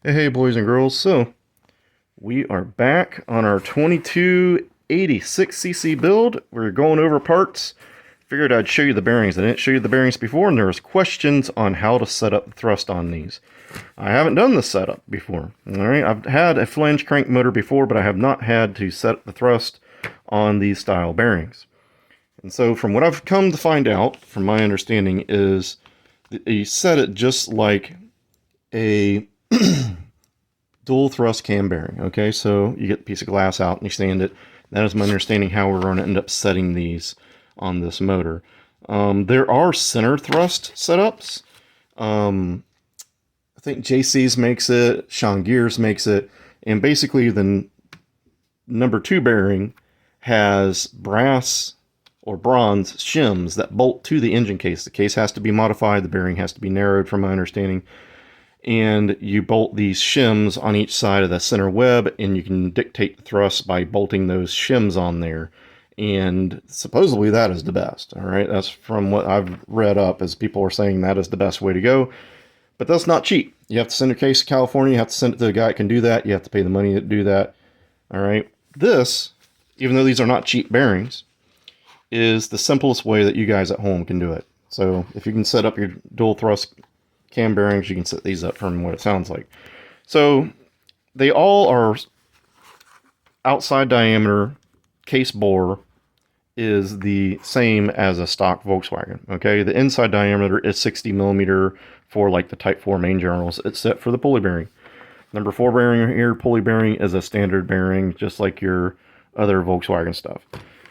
Hey, boys and girls. So, we are back on our 2286cc build. We're going over parts. Figured I'd show you the bearings. I didn't show you the bearings before, and there was questions on how to set up the thrust on these. I haven't done this setup before. Alright, I've had a flange crank motor before, but I have not had to set the thrust on these style bearings. And so, from what I've come to find out, from my understanding, is that you set it just like a dual thrust cam bearing. Okay, so you get a piece of glass out and you sand it. That is my understanding how we're going to end up setting these on this motor. There are center thrust setups. I think JC's makes it, Sean Gears makes it, and basically the number 2 bearing has brass or bronze shims that bolt to the engine case. The case has to be modified, the bearing has to be narrowed from my understanding, and you bolt these shims on each side of the center web, and you can dictate the thrust by bolting those shims on there. And supposedly that is the best. All right, that's from what I've read up, as people are saying that is the best way to go. But that's not cheap. You have to send your case to California. You have to send it to the guy that can do that. You have to pay the money to do that. All right, this, even though these are not cheap bearings, is the simplest way that you guys at home can do it. So if you can set up your dual thrust cam bearings, you can set these up from what it sounds like. So they all are outside diameter. Case bore is the same as a stock Volkswagen. Okay, the inside diameter is 60 millimeter for like the Type 4 main journals. It's set for the pulley bearing. Number 4 bearing here, pulley bearing, is a standard bearing, just like your other Volkswagen stuff.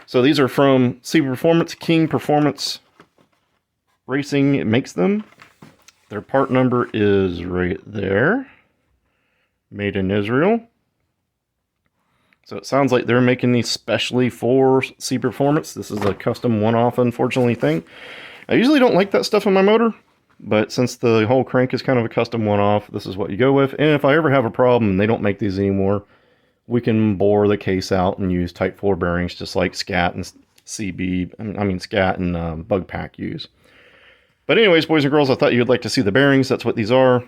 So these are from CB Performance, King Performance Racing. It makes them. Their part number is right there. Made in Israel. So it sounds like they're making these specially for CB Performance. This is a custom one-off, unfortunately, thing. I usually don't like that stuff on my motor, but since the whole crank is kind of a custom one-off, this is what you go with. And if I ever have a problem and they don't make these anymore, we can bore the case out and use Type 4 bearings, just like Scat and Scat and Bug Pack use. But anyways, boys and girls, I thought you'd like to see the bearings. That's what these are.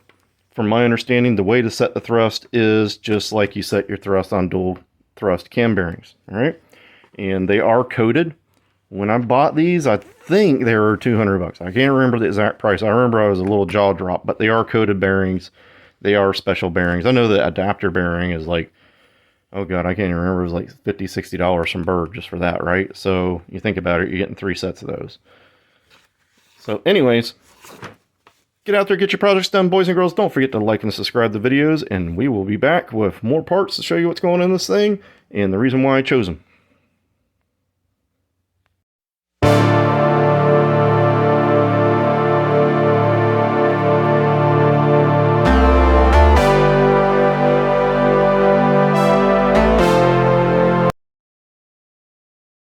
From my understanding, the way to set the thrust is just like you set your thrust on dual thrust cam bearings. All right, and they are coated. When I bought these, I think they were $200. I can't remember the exact price. I remember I was a little jaw drop, but they are coated bearings. They are special bearings. I know the adapter bearing is like, oh god, I can't even remember. It was like $50, $60 from Berg just for that, right? So you think about it, you're getting 3 sets of those. So anyways, get out there, get your projects done, boys and girls. Don't forget to like and subscribe the videos, and we will be back with more parts to show you what's going on in this thing and the reason why I chose them.